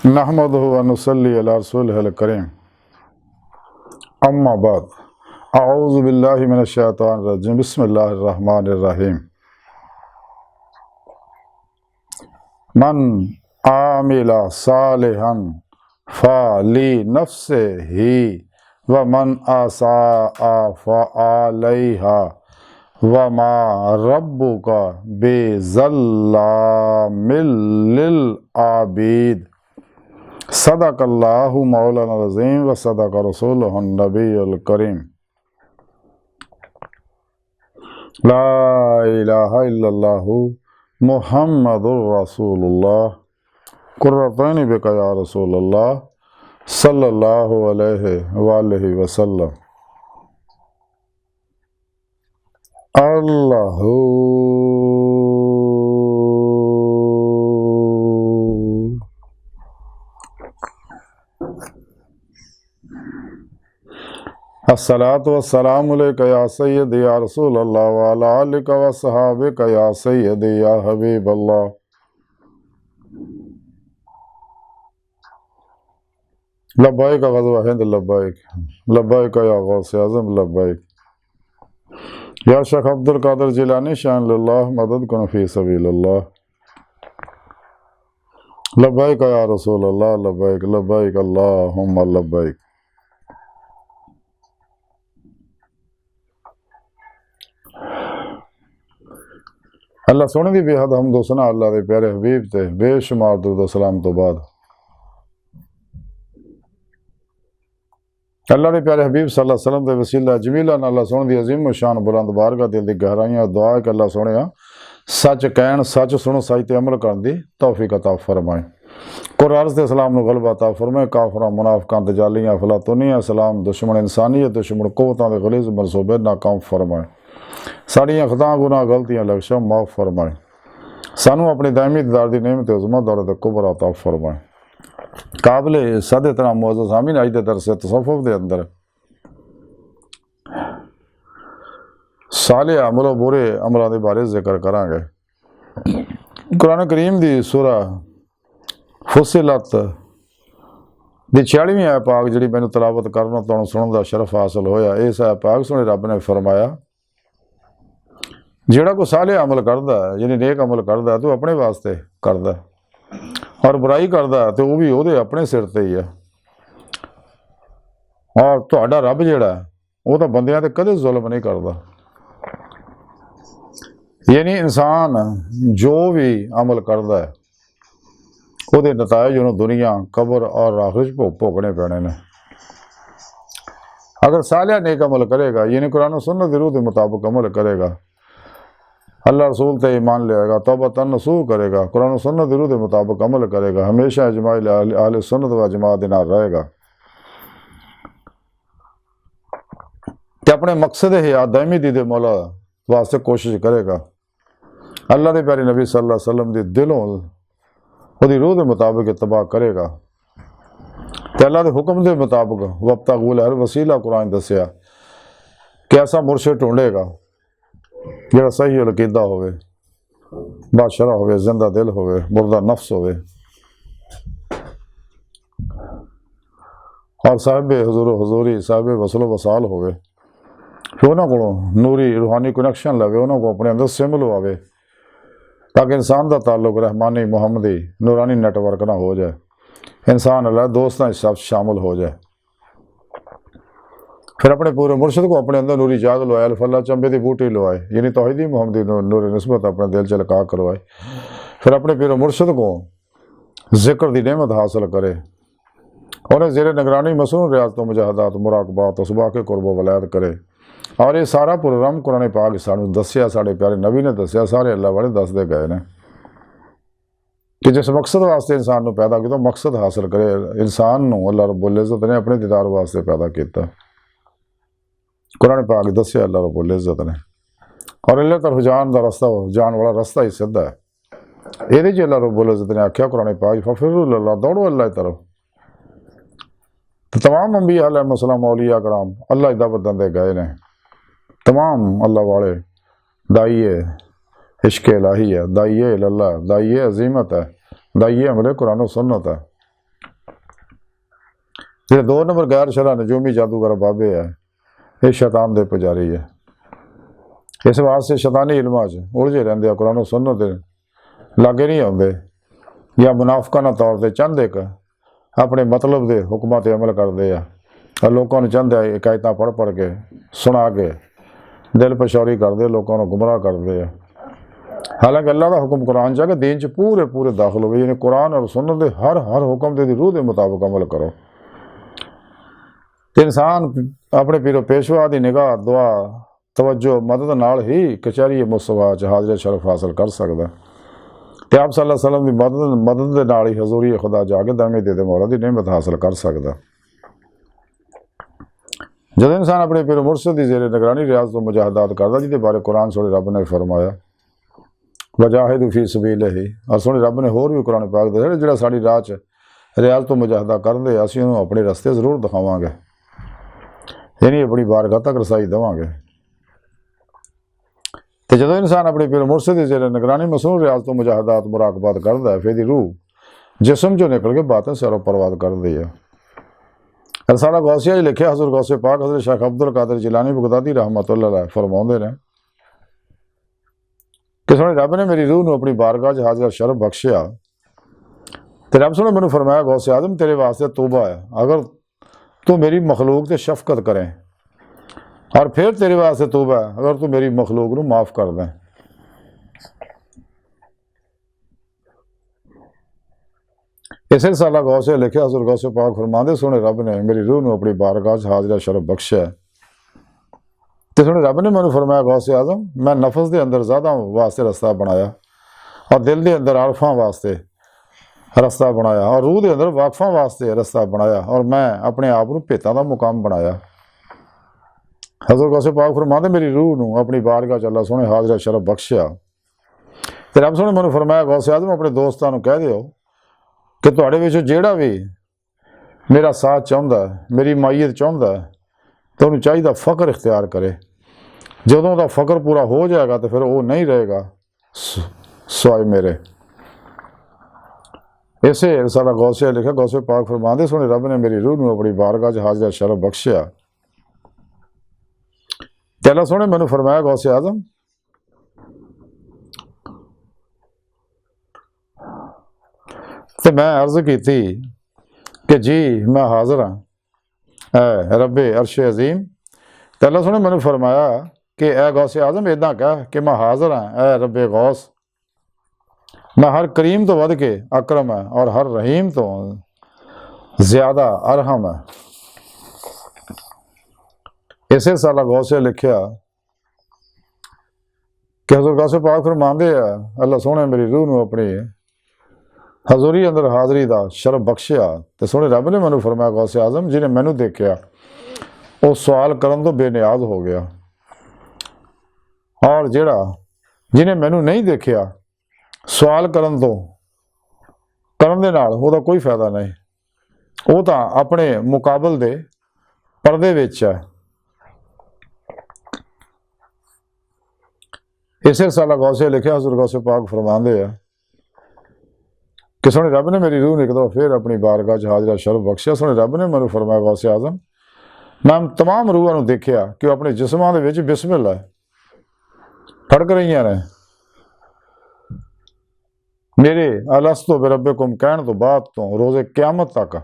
नहमदुहु व नुसल्ली अला रसूलिहिल करीम। अम्मा बाद, अऊज़ु बिल्लाहि मिनश शैतानिर रजीम, बिस्मिल्लाहिर रहमानिर रहीम। मन आमिला सालिहन फ़ली नफ्सिही व मन असाअ फ़अलैहा व मा रब्बुका बिज़ल्लामिल लिल आबिद। सदक़ल्लाहु मौलाना अज़ीम व सदक़ रसूलुहुन नबियुल करीम। ला इलाहा इल्लल्लाहु मुहम्मदुर रसूलुल्लाह कुर्रतैनि बिका या रसूलल्लाह सल्लल्लाहु अलैहि वसल्लम। अल्लाहु अस्सलातु वस्सलामु अलैका या सय्यदी या रसूलल्लाह व अला आलिका व अस्हाबिका या सय्यदी या हबीबल्लाह। लब्बैक ग़ज़वा हिंद लब्बैक, लब्बैक या गौस आज़म लब्बैक। या शेख अब्दुल कादिर जिलानी शान लिल्लाह मदद कुन फी सबीलिल्लाह। लब्बैक या रसूलल्लाह लब्बैक, लब्बैक अल्लाहुम्मा लब्बैक। अल्लाह सोने की बेहद हमदो सना अल्लाह के प्यारे हबीब ते बेशुमार दुरूद सलाम तो बाद अल्लाह के प्यारे हबीब सल्लल्लाहु अलैहि वसल्लम के वसीला जमीला अल्लाह सोने की अजीम शान बुलंद बारगाह दिल की गहराइयां दुआ है कि अल्लाह सोने सच कहन सच सुनो सच ते अमल करने की तौफीक अता फरमाए। कुरान से सलाम नु गलबा अता फरमाए। काफरा मुनाफिकां दजालियां फलातुनियां सलाम दुश्मन इंसानियत दुश्मन कुव्वतां दे गलीज़ मनसूबे नाकाम फरमाए। साड़ियां खता गुनाह गलतियां लक्ष्य माफ़ फरमाए। सानू अपनी दायमी दीदार की नेमत उज़्मा दौलत कुबरा अता फरमाए। काबिल सद इतना मुअज़्ज़ज़ आमीन। अज दे दरस तसव्वुफ़ दे अंदर साले अमल बुरे अमलों के बारे जिक्र करांगे। कुरान करीम की सूरा फुसिलत दी 46वीं आयत पाक जी मैंने तलावत करना तो सुनने का शरफ हासिल होया। इस आयत पाक सुने रब ने फरमाया जेड़ा को साले अमल करता है यानी नेक अमल करता है तो अपने वास्ते करता है और बुराई करता है तो वह भी वो अपने सिर ते ही है। और तुहाडा रब जेड़ा वो तो बंदियां ते कदे जुल्म नहीं करता। यानी इंसान जो भी अमल करता है वो नतायज उन्होंने दुनिया कबर और आखिरत भोगने पैने ने। अगर सालिया नेक अमल करेगा यानी कुरान सुन्नत दी रूह के मुताबिक अमल करेगा, अल्लाह रसूल ते ईमान लेगा, तौबा नसूह करेगा, कुरान सुन्नत दी रूह के मुताबिक अमल करेगा, हमेशा इजमाइल अहले सुन्नत व जमात दे नाल रहेगा ते अपने मकसद हयात दायमी दी दे मौला वास्ते कोशिश करेगा। अल्लाह के प्यारे नबी सल्लल्लाहु अलैहि वसल्लम दी दिलों वो रूह के मुताबिक इत्तबा करेगा तो अल्लाह के हुक्म के मुताबिक वब्तगू हर वसीला कुरान दसिया कि ऐसा मुर्शिद ढूंढेगा जो सही अकीदा होवे, बादशाह होवे, जिंदा दिल होवे, मुर्दा नफ्स होवे और साहिब हुजूर हजूरी साहिब वसलो वसाल होवे। फिर उन्होंने को नूरी रूहानी कनैक्शन लवे, उन्होंने को अपने अंदर सिम लवावे ताकि इंसान का ताल्लुक रहमानी मुहम्मदी नूरानी नेटवर्क ना हो जाए, इंसान अल्लाह दोस्तों सब शामिल हो जाए। फिर अपने पूरे मुर्शिद को अपने अंदर नूरी जाग लवाए, अल्फल्ला चंबे की बूटी लवाए यानी तौहीदी मुहम्मदी नूरी निस्बत अपने दिल च लका करवाए। फिर अपने पीर मुर्शिद को जिक्र की नेमत हासिल करे, उन्हें ज़ेरे निगरानी मसनून रियाजत मुजाहदात मुराकबात उसबा के कुर्ब वलायत करे। और ये सारा प्रोग्राम कुरान पाक सानू दसिया, साढ़े प्यारे नबी ने दसिया, सारे अल्लाह वाले दसते गए ने कि जिस मकसद वास्ते इंसान को पैदा किया मकसद हासिल करे। इंसान को अल्लाह रब्बुल इज़्ज़त ने अपने दीदार वास्ते पैदा किया। कुरान पाक दसिया अल्लाह रब्बुल इज़्ज़त ने और अल्लाह तरफ जान का रस्ता जान वाला रस्ता ही सीधा है। ये अल्लाह रब्बुल इज़्ज़त ने आख्या कुरान पाक फफिरु इल्लल्लाह, दौड़ो अल्लाह की तरफ। तो तमाम अंबिया अलैहिस्सलाम औलिया कराम अल्लाह की दावत देंदे गए ने। तमाम अल्लाह वाले दाइए इश्क इलाही है, दाइए अल्लाह, दाइए अजीमत है, दाइए हमरे कुरान सुन्नत है। ਜਿਹੜੇ 2 ਨੰਬਰ ਗੈਰ ਸ਼ਰ੍ਹਾ ਨਜੂਮੀ ਜਾਦੂਗਰ ਬਾਬੇ ਆ, ਇਹ ਸ਼ੈਤਾਨ ਦੇ ਪੁਜਾਰੀ ਹੈ। ਇਸ ਵਾਸਤੇ ਸ਼ੈਤਾਨੀ ਇਲਮਾਂ 'ਚ ਉਲਝੇ ਰਹਿੰਦੇ ਆ, ਕੁਰਾਨ ਸੁਨਨਤ ਦੇ ਲਾਗੇ ਨਹੀਂ ਆਉਂਦੇ, ਜਾਂ ਮੁਨਾਫਕਾਨਾ ਤੌਰ 'ਤੇ ਚੰਦ ਇੱਕ ਆਪਣੇ ਮਤਲਬ ਦੇ ਹੁਕਮਾਂ 'ਤੇ ਅਮਲ ਕਰਦੇ ਆ, ਔਰ ਲੋਕਾਂ ਨੂੰ ਚਾਹੁੰਦੇ ਆ ਇਕਾਇਤਾਂ ਪੜ੍ਹ ਕੇ ਸੁਣਾ ਕੇ ਦਿਲ ਪਛੌਰੀ ਕਰਦੇ, ਲੋਕਾਂ ਨੂੰ ਗੁੰਮਰਾਹ ਕਰਦੇ ਆ। ਹਾਲਾਂਕਿ ਅੱਲਾ ਦਾ ਹੁਕਮ ਕੁਰਾਨ 'ਚ ਆ ਕਿ ਦੀਨ 'ਚ ਪੂਰੇ ਦਾਖਲ ਹੋਵੇ, ਯਾਨੀ ਕੁਰਾਨ ਔਰ ਸੁਨਨਤ ਦੇ ਹਰ ਹੁਕਮ ਦੀ ਰੂਹ ਦੇ ਮੁਤਾਬਕ ਅਮਲ ਕਰੋ। ਤੇ ਇਨਸਾਨ ਆਪਣੇ ਪੀਰੋ ਪੇਸ਼ਵਾ ਦੀ ਨਿਗਾਹ, ਦੁਆ, ਤਵੱਜੋ, ਮਦਦ ਨਾਲ ਹੀ ਕਚਹਿਰੀ ਮੁਸਤਫਾ 'ਚ ਹਾਜ਼ਰ ਸ਼ਰਫ ਹਾਸਲ ਕਰ ਸਕਦਾ। ਤੇ ਆਪ ਸੱਲੱਲਾਹੁ ਅਲੈहि ਵਸੱਲਮ ਦੀ ਮਦਦ ਦੇ ਨਾਲ ਹੀ ਹਜ਼ੂਰੀ ਖੁਦਾ ਜਾ ਕੇ ਦਾਮੇ ਦੇ ਮੌਲਾ ਦੀ ਨਿਮਤ ਹਾਸਲ ਕਰ ਸਕਦਾ। ਜਦੋਂ ਇਨਸਾਨ ਆਪਣੇ ਪੀਰ ਮੁਰਸ਼ਦ ਦੀ ਜ਼ੇਰੇ ਨਿਗਰਾਨੀ ਰਿਆਜ਼ ਤੋਂ ਮੁਜਾਹਦਾਤ ਕਰਦਾ, ਜਿਹਦੇ ਬਾਰੇ ਕੁਰਾਨ ਸੋਹਣੇ ਰੱਬ ਨੇ ਫਰਮਾਇਆ ਵਜਾਹਿਦੂ ਫੀ ਸਬੀਲਿhi, ਔਰ ਸੋਹਣੇ ਰੱਬ ਨੇ ਹੋਰ ਵੀ ਕੁਰਾਨ ਪਾਕ ਦੱਸਿਆ ਜਿਹੜਾ ਸਾਡੀ ਰਾਹ 'ਚ ਰਿਆਜ਼ ਤੋਂ ਮੁਜਾਹਦਾ ਕਰਦੇ, ਅਸੀਂ ਉਹਨੂੰ ਆਪਣੇ ਰਸਤੇ ਜ਼ਰੂਰ ਦਿਖਾਵਾਂਗੇ, ਯਾਨੀ ਆਪਣੀ ਬਾਰਗਾਹ ਤੱਕ ਰਸਾਈ ਦੇਵਾਂਗੇ। ਤੇ ਜਦੋਂ ਇਨਸਾਨ ਆਪਣੇ ਪੀਰ ਮੁਰਸ਼ਦ ਦੀ ਜ਼ੇਰੇ ਨਿਗਰਾਨੀ ਮਸਨੂਨ ਰਿਆਜ਼ ਤੋਂ ਮੁਜਾਹਦਾਤ ਮੁਰਾਕਬਾਤ ਕਰਦਾ ਹੈ, ਫਿਰ ਇਹਦੀ ਰੂਹ ਜਿਸਮ 'ਚੋਂ ਨਿਕਲ ਕੇ ਬਾਤਨ ਸੈਰੋ ਪਰਵਾਜ਼ ਕਰਦੀ ਹੈ। ਰਸਾਲਾ ਗੌਸੀਆ 'ਚ ਲਿਖਿਆ, ਹਜ਼ੂਰ ਗੌਸੇ ਪਾਕ ਹਜ਼ਰਤ ਸ਼ੇਖ ਅਬਦੁਲ ਕਾਦਰ ਜਿਲਾਨੀ ਬਗਦਾਦੀ ਰਹਿਮਤੁல்லாਹ ਅਲੈਹ ਫਰਮਾਉਂਦੇ ਨੇ ਕਿ ਸੋਹਣੇ ਰੱਬ ਨੇ ਮੇਰੀ ਰੂਹ ਨੂੰ ਆਪਣੀ ਬਾਰਗਾਹ 'ਚ ਹਾਜ਼ਰ ਸ਼ਰਫ ਬਖਸ਼ਿਆ। ਤੇ ਰੱਬ ਸੋਹਣੇ ਮੈਨੂੰ ਫਰਮਾਇਆ, ਗੌਸੇ ਆਜ਼ਮ ਤੇਰੇ ਵਾਸਤੇ ਤੌਬਾ ਹੈ, ਅਗਰ ਤੂੰ ਮੇਰੀ ਮਖਲੂਕ ਤੇ ਸ਼ਫਕਤ ਕਰੇ, ਔਰ ਫਿਰ ਤੇਰੇ ਵਾਸਤੇ ਤੌਬਾ ਹੈ ਅਗਰ ਤੂੰ ਮੇਰੀ ਮਖਲੂਕ ਨੂੰ ਮਾफ़ ਕਰ ਦੇं। ਇਸੇ ਸਾਲਾ ਗੌਸੇ ਲਿਖਿਆ, ਹਜ਼ੂਰ ਗੌਸੇ ਪਾਕ ਫਰਮਾਉਂਦੇ ਸੋਹਣੇ ਰੱਬ ਨੇ ਮੇਰੀ ਰੂਹ ਨੂੰ ਆਪਣੀ ਬਾਰਗਾਹ 'ਚ ਹਾਜ਼ਰ ਸ਼ਰਫ ਬਖਸ਼ਿਆ। ਤੇ ਸੋਹਣੇ ਰੱਬ ਨੇ ਮੈਨੂੰ ਫਰਮਾਇਆ, ਗੌਸੇ ਆਜ਼ਮ ਮੈਂ ਨਫਸ ਦੇ ਅੰਦਰ ਜ਼ਾਦਾ ਵਾਸਤੇ ਰਸਤਾ ਬਣਾਇਆ, ਔਰ ਦਿਲ ਦੇ ਅੰਦਰ ਆਰਫਾਂ ਵਾਸਤੇ ਰਸਤਾ ਬਣਾਇਆ, ਔਰ ਰੂਹ ਦੇ ਅੰਦਰ ਵਾਕਫਾਂ ਵਾਸਤੇ ਰਸਤਾ ਬਣਾਇਆ, ਔਰ ਮੈਂ ਆਪਣੇ ਆਪ ਨੂੰ ਭੇਤਾਂ ਦਾ ਮੁਕਾਮ ਬਣਾਇਆ। ਹਜ਼ੂਰ ਗੌਸੇ ਪਾਕ ਫਰਮਾਉਂਦੇ ਮੇਰੀ ਰੂਹ ਨੂੰ ਆਪਣੀ ਬਾਰਗਾਹ 'ਚ ਅੱਲਾ ਸੋਹਣੇ ਹਾਜ਼ਰ ਸ਼ਰਫ ਬਖਸ਼ਿਆ। ਤੇ ਰੱਬ ਸੋਹਣੇ ਮੈਨੂੰ ਫਰਮਾਇਆ, ਗੌਸੇ ਆਜ਼ਮ ਆਪਣੇ ਦੋਸਤਾਂ ਨੂੰ ਕਹਿ ਦਿਓ ਕਿ ਤੁਹਾਡੇ ਵਿੱਚੋਂ ਜਿਹੜਾ ਵੀ ਮੇਰਾ ਸਾਥ ਚਾਹੁੰਦਾ, ਮੇਰੀ ਮਾਈਅਤ ਚਾਹੁੰਦਾ, ਤਾਂ ਉਹਨੂੰ ਚਾਹੀਦਾ ਫ਼ਕਰ ਇਖਤਿਆਰ ਕਰੇ। ਜਦੋਂ ਉਹਦਾ ਫ਼ਕਰ ਪੂਰਾ ਹੋ ਜਾਏਗਾ ਤਾਂ ਫਿਰ ਉਹ ਨਹੀਂ ਰਹੇਗਾ ਸਿਵਾਏ ਮੇਰੇ। ਇਸੇ ਰਸਾਲਾ ਗੌਸੇ ਲਿਖਿਆ, ਗੌਸੇ ਪਾਕ ਫਰਮਾਉਂਦੇ ਸੋਹਣੇ ਰੱਬ ਨੇ ਮੇਰੀ ਰੂਹ ਨੂੰ ਆਪਣੀ ਬਾਰਗਾਹ 'ਚ ਹਾਜ਼ਰ ਸ਼ਰਫ ਬਖਸ਼ਿਆ। ਤੇ ਅੱਲਾ ਸੋਹਣੇ ਮੈਨੂੰ ਫਰਮਾਇਆ, ਗੌਸੇ ਆਜ਼ਮ ਤੇ ਮੈਂ अर्ज़ ਕੀਤੀ ਕਿ ਜੀ ਮੈਂ ਹਾਜ਼ਰ ਹਾਂ ਰੱਬੇ ਅਰਸ਼ ਅਜ਼ੀਮ। ਤੇ ਅੱਲਾ ਸੋਹਣੇ ਮੈਨੂੰ ਫਰਮਾਇਆ ਕਿ ਐ ਗੌਸੇ ਆਜ਼ਮ ਇੱਦਾਂ ਕਹਿ ਕਿ ਮੈਂ ਹਾਜ਼ਰ ਹਾਂ ਐ ਰੱਬੇ ਗੌਸ, ਮੈਂ ਹਰ ਕਰੀਮ ਤੋਂ ਵੱਧ ਕੇ ਅਕਰਮ ਹੈ ਔਰ ਹਰ ਰਹੀਮ ਤੋਂ ਜ਼ਿਆਦਾ ਅਰਹਮ ਹੈ। ਇਸੇ ਸਾਲਾ ਗੌਸੇ ਲਿਖਿਆ ਕਿ ਹਜ਼ੂਰ ਗੌਸੇ ਪਾਕ ਫਰਮਾਉਂਦੇ ਆ, ਅੱਲਾ ਸੋਹਣੇ ਮੇਰੀ ਰੂਹ ਨੂੰ ਆਪਣੀ ਹਜ਼ੂਰੀ ਅੰਦਰ ਹਾਜ਼ਰੀ ਦਾ ਸ਼ਰਫ ਬਖਸ਼ਿਆ। ਤੇ ਸੋਹਣੇ ਰੱਬ ਨੇ ਮੈਨੂੰ ਫਰਮਾਇਆ, ਗੌਸੇ ਆਜ਼ਮ ਜਿਹਨੇ ਮੈਨੂੰ ਦੇਖਿਆ ਉਹ ਸਵਾਲ ਕਰਨ ਤੋਂ ਬੇਨਿਆਜ਼ ਹੋ ਗਿਆ, ਔਰ ਜਿਹਨੇ ਮੈਨੂੰ ਨਹੀਂ ਦੇਖਿਆ ਸਵਾਲ ਕਰਨ ਦੇ ਨਾਲ ਉਹਦਾ ਕੋਈ ਫਾਇਦਾ ਨਹੀਂ, ਉਹ ਤਾਂ ਆਪਣੇ ਮੁਕਾਬਲ ਦੇ ਪਰਦੇ ਵਿੱਚ ਹੈ। ਇਸੇ ਸਾਲਾ ਗੌਸੇ ਲਿਖਿਆ, ਹਜ਼ੂਰ ਗੌਸੇ ਪਾਕ ਫਰਮਾਉਂਦੇ ਆ ਕਿ ਸੋਹਣੇ ਰੱਬ ਨੇ ਮੇਰੀ ਰੂਹ ਨੂੰ ਇੱਕ ਦਫਾ ਫਿਰ ਆਪਣੀ ਬਾਰਗਾਹ 'ਚ ਹਾਜ਼ਰ ਸ਼ਰਫ ਬਖਸ਼ਿਆ। ਸੋਹਣੇ ਰੱਬ ਨੇ ਮੈਨੂੰ ਫਰਮਾਇਆ, ਗੌਸੇ ਆਜ਼ਮ ਮੈਂ ਤਮਾਮ ਰੂਹਾਂ ਨੂੰ ਦੇਖਿਆ ਕਿ ਉਹ ਆਪਣੇ ਜਿਸਮਾਂ ਦੇ ਵਿੱਚ ਬਿਸਮਿਲ੍ਲਾ ਫੜਕ ਰਹੀਆਂ ਨੇ, ਮੇਰੇ ਅਲਸਤੁ ਬਿਰੱਬਿਕੁਮ ਕਹਿਣ ਤੋਂ ਬਾਅਦ ਤੋਂ ਰੋਜ਼ੇ ਕਿਆਮਤ ਤੱਕ।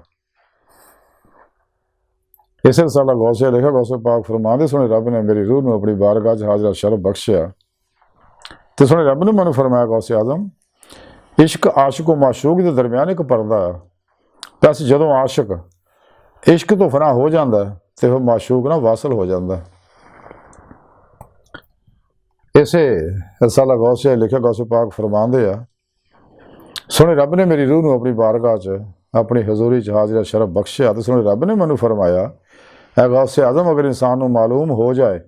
ਇਸੇ ਸਾਲਾ ਗੌਸੇ ਲਿਖਿਆ, ਗੌਸੇ ਪਾਕ ਫਰਮਾਉਂਦੇ ਸੋਹਣੇ ਰੱਬ ਨੇ ਮੇਰੀ ਰੂਹ ਨੂੰ ਆਪਣੀ ਬਾਰਗਾਹ 'ਚ ਹਾਜ਼ਰ ਸ਼ਰਫ ਬਖਸ਼ਿਆ। ਤੇ ਸੋਹਣੇ ਰੱਬ ਨੇ ਮੈਨੂੰ ਫਰਮਾਇਆ, ਗੌਸੇ ਆਜ਼ਮ ਇਸ਼ਕ ਆਸ਼ਿਕ و ਮਾਸ਼ੂਕ ਦੇ ਦਰਮਿਆਨ ਇੱਕ ਪਰਦਾ ਹੈ, ਬਸ ਜਦੋਂ ਆਸ਼ਿਕ ਇਸ਼ਕ ਤੋਂ ਫਨਾ ਹੋ ਜਾਂਦਾ ਤੇ ਫਿਰ ਮਾਸ਼ੂਕ ਨਾਲ ਵਾਸਲ ਹੋ ਜਾਂਦਾ। ਇਸੇ ਰਸਾਲਾ ਗੌਸੇ ਲਿਖਿਆ, ਗੌਸੇ ਪਾਕ ਫਰਮਾਉਂਦੇ ਆ ਸੋਹਣੇ ਰੱਬ ਨੇ ਮੇਰੀ ਰੂਹ ਨੂੰ ਆਪਣੀ ਬਾਰਗਾਹ 'ਚ ਆਪਣੀ ਹਜ਼ੂਰੀ 'ਚ ਹਾਜ਼ਰ ਸ਼ਰਫ ਬਖਸ਼ਿਆ। ਤੇ ਸੋਹਣੇ ਰੱਬ ਨੇ ਮੈਨੂੰ ਫਰਮਾਇਆ, ਐ ਗੌਸੇ ਆਜ਼ਮ ਅਗਰ ਇਨਸਾਨ ਨੂੰ ਮਾਲੂਮ ਹੋ ਜਾਏ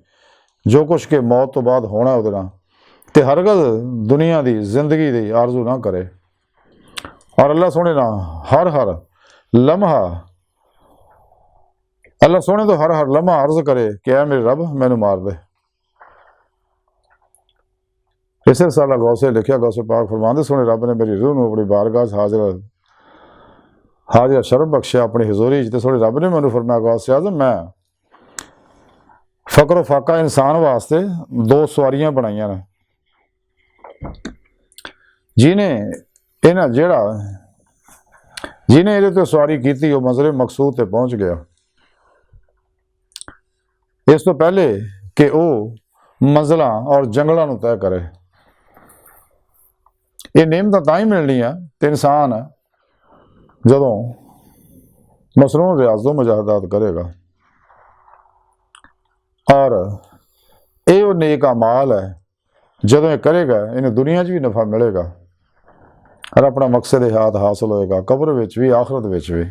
ਜੋ ਕੁਛ ਕਿ ਮੌਤ ਤੋਂ ਬਾਅਦ ਹੋਣਾ ਉਹਦੇ ਨਾਲ, ਤੇ ਹਰਗਜ਼ ਦੁਨੀਆ ਦੀ ਜ਼ਿੰਦਗੀ ਦੀ ਆਰਜ਼ੂ ਨਾ ਕਰੇ, ਔਰ ਅੱਲਾ ਸੋਹਣੇ ਨਾਲ ਹਰ ਲਮਹਾ ਅੱਲਾ ਸੋਹਣੇ ਤੋਂ ਹਰ ਲਮਹਾ ਅਰਜ਼ ਕਰੇ ਕਿ ਐ ਮੇਰੇ ਰੱਬ ਮੈਨੂੰ ਮਾਰ ਦੇ। ਇਸੇ ਸਾਲਾ ਗੌਸੇ ਲਿਖਿਆ, ਗੌਸੇ ਪਾਕ ਫਰਮਾਉਂਦੇ ਸੋਹਣੇ ਰੱਬ ਨੇ ਮੇਰੀ ਰੂਹ ਨੂੰ ਆਪਣੀ ਬਾਰਗਾਹ 'ਚ ਹਾਜ਼ਰ हाजिर शरफ बख्शिया अपनी हजूरी च, थोड़ी रब ने मैनू फरमाया गौसे आज़म मैं फकर फाका इंसान वास्ते दो सवारियां बनाइया ने, जिन्हें ये तो सवारी की वो मंजरे मकसूद ते पहुँच गया। इस तो पहले कि वो मंजिल और जंगलों तय करे। ये नेमत तां ही मिलनी है तो इंसान जदों मसरूम रियाजों मुजाहदात करेगा, और ये नेक अमाल है जदों ये करेगा इन्हें दुनिया च भी नफा मिलेगा और अपना मकसद हाथ हासिल होएगा, कब्र विच भी आखरत विच भी।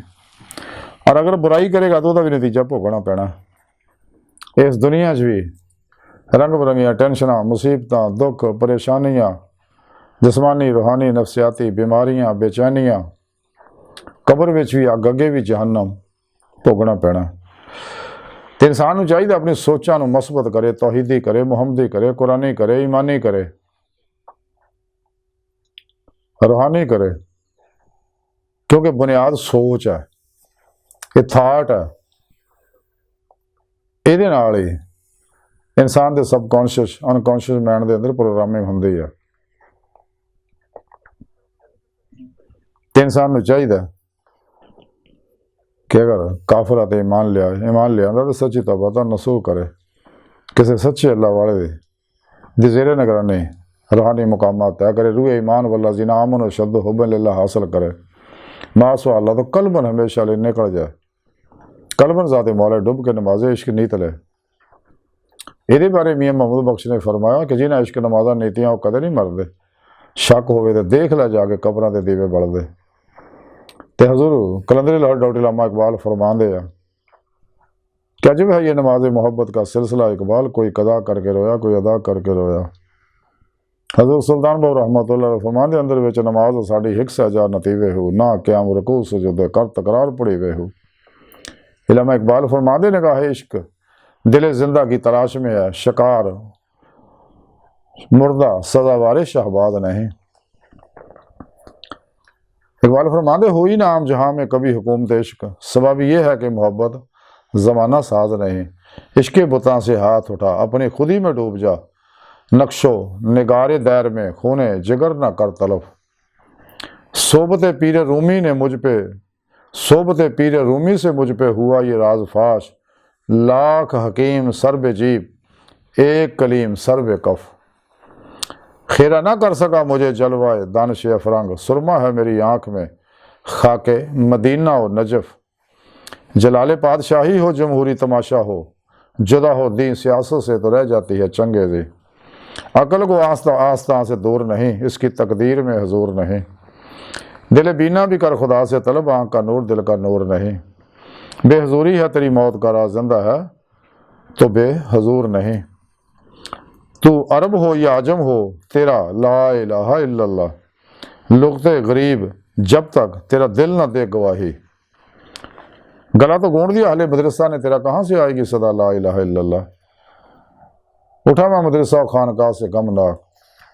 और अगर बुराई करेगा तो भी नतीजा भोगना पैना। इस दुनिया च भी रंग बिरंगियां टेंशन, मुसीबत, दुख, परेशानियां, जिसमानी, रूहानी, नफसियाती बीमारियां, बेचैनियां, कब्र विच भी अग, अगे भी जहन्नम भोगना पैना। तो इंसान को चाहिए अपनी सोचां नूं मसबत करे, तौहीदी करे, मुहम्मदी करे, कुरानी करे, ईमानी करे, रूहानी करे, क्योंकि बुनियाद सोच है, ये थाट है। ਇਹਦੇ ਨਾਲ ही इंसान के सबकॉन्शियस अनकॉन्शियस माइंड के अंदर प्रोग्रामिंग होंदी है। तो इंसान को चाहिए कि अगर काफिर आते ईमान लिया तो सच्ची तौबा तो नसूह करे, किसी सच्चे अल्लाह वाले दी ज़ेरे निगरानी रूहानी मुकामात तय करे, रूह ईमान वल्ला जिना आमन व शद्द हुब्बन लिल्लाह हासिल करे, मासो अल्लाह तो कल्बन हमेशा ले निकल जाए, कलबन ज़ाते मौला डुब के नमाज़े इश्क नीत ले। ये बारे मियाँ महमूद बख्श ने फरमाया कि जिन्हें इश्क नमाजा नीतियाँ वो कदे नहीं मरते, शक होवे तो देख ला जाके कब्रां दे दीवे बलदे। तो हजूर कलंदरी लाहौर डॉक्टर इल्लामा इकबाल फरमांदे हैं कि अजब है ये नमाज मोहब्बत का सिलसिला इकबाल, कोई कदा करके रोया कोई अदा करके रोया। हजूर सुल्तान बाबू रहमतुल्लाह फरमांदे अंदर विच नमाज साड़ी हिक्स हजार नतीवे हो, ना क्याम रुकू सुजूद कर तकरार पड़ी वे हो। इल्लामा इकबाल फरमांदे निगाह इश्क दिल जिंदा की तलाश में है, शिकार मुर्दा सजावार शहबाज नहीं। इकबाल फरमांदे हो ही ना आम जहां में कभी हुकूमत इश्क, सबब यह है कि मोहब्बत जमाना साज नहीं। इश्क बुतां से हाथ उठा अपनी खुदी में डूब जा, नक्शो निगारे दैर में खूने जिगर ना कर तलब। सोबत पीर रूमी ने मुझ पे सोबत पीर रूमी से मुझ पे हुआ ये राज फाश, लाख हकीम सर बे जीब एक कलीम सर बे कफ। खेरा ना कर सका मुझे जलवाए दानिश अफरंग, सुरमा है मेरी आँख में खाके मदीना हो नजफ। जलाले पादशाही हो जमहूरी तमाशा हो, जुदा हो दीन सियासत से तो रह जाती है चंगेज़ी। अकल को आस्ता आस्ता से दूर नहीं, इसकी तकदीर में हजूर नहीं। दिल बीना भी कर खुदा से तलब, आँख का नूर दिल का नूर नहीं। बेहजूरी है तेरी मौत का राज, जिंदा है तो बेहजूर नहीं। तू अरब हो या अजम हो तेरा ला इलाहा इल्लल्लाह, लुग़ते गरीब जब तक तेरा दिल न दे गवाही। गला तो गूंढ दिया अहले मदरसा ने, तेरा कहाँ से आएगी सदा ला इलाहा इल्लल्लाह। उठा मैं मदरसा खानका से गमनाक,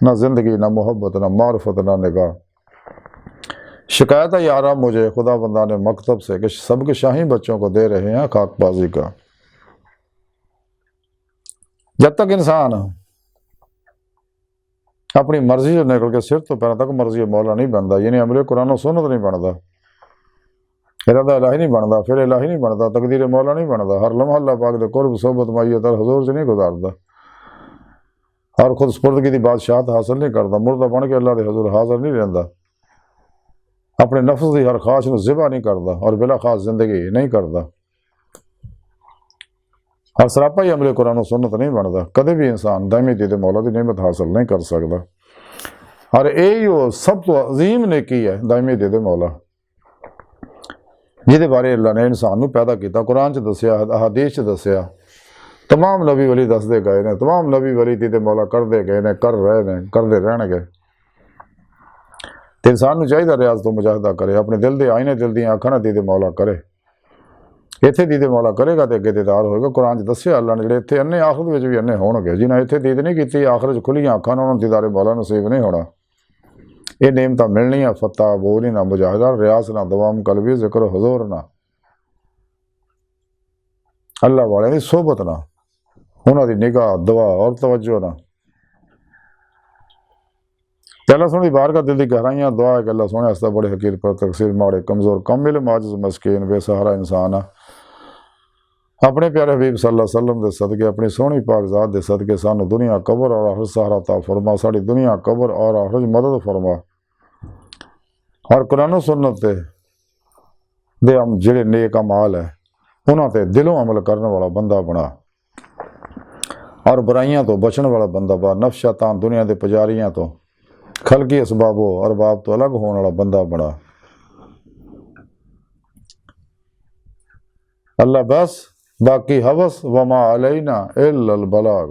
न जिंदगी न मोहब्बत न मार्फत न निगाह। शिकायत है यारा मुझे खुदा बंदा ने मकतब से कि सबके शाही बच्चों को दे रहे हैं खाकबाजी का। जब तक इंसान अपनी मर्जी से निकल के सिर तो पैर तक मर्जी मौला नहीं बनता, यानी अमले कुरान सुन्नत नहीं बनता, इरादा इलाही नहीं बनता, फिर इलाही नहीं बनता, तकदीर मौला नहीं बनता, हर लम्हा अल्लाह पाक दे कुर्ब सोबत मैयत और हुजूर से नहीं गुजारता, और खुद सुपुर्दगी दी बादशाहत हासिल नहीं करता, मुर्दा बन के अल्लाह के हजूर हाजिर नहीं रहता, अपने नफ्स की हर ख्वाहिश को ज़िबा नहीं करता और बिला खास जिंदगी नहीं करता, और सरापा ही अमले कुरान सुन्नत नहीं बनता। कदे भी इंसान दायमी दीद मौला की नेमत हासिल नहीं कर सकता। और यही वो सब तो अजीम नेकी है दायमी दीद मौला, जिहदे बारे अल्लाह ने इंसान को पैदा किया, कुरान च दसिया, अहादीस च दसिया, तमाम नबी वली दसते गए ने, तमाम नबी वली दीद मौला करते गए ने, कर रहे ने, करते रहणगे। तो इंसान को चाहिए रियाज तो मुजाहिदा करे, अपने दिल के आईने दिल दी अखां दीद मौला करे। इत्थे दीद मौला करेगा तो अगे दीदार होएगा। कुरान च दसिया अल्लाह ने, जिहड़े इत्थे अन्ने आखिरत विच भी अन्ने होणगे, जिन्हें इत्थे दीद नहीं की आखिरत च खुलियां अखां उन्होंने दीदारे मौला नसीब नहीं होना। ये नेमत मिलनी है फतह बोली ना मुजाहिदा रियास ना दवाम कलबी जिक्र हुजूर ना अल्लाह वाले की सोहबत ना उन्होंने निगाह दुआ और तवज्जो ना अल्लाह सोने बार का दिल की गहराइयाँ दुआ है कि अल्लाह सोने हस्ता बड़े हकीर पर तकसीर माड़े कमज़ोर कमिल माजिज मस्कीन बेसहारा इंसान आ अपने प्यारे हबीब सल्लल्लाहु अलैहि वसल्लम दे सदके अपनी सोहनी पाक ज़ात दे सदके सानू दुनिया कबर और आखिरत सहारा ता फरमा साड़ी दुनिया कबर और आखिरत मदद फरमा और कुरान सुन्नत दे हम जिहड़े नेक अमाल है उन्हां ते दिलों अमल करने वाला बंदा बना और बुराइयां तो बचने वाला बंदा बा नफ्स शैतान दुनिया के पुजारियां तो खलकी असबाबो अरबाब तो अलग होने वाला बंदा बना अल्लाह बस बाकी हवस वमा अलैना इल्लल बलाग।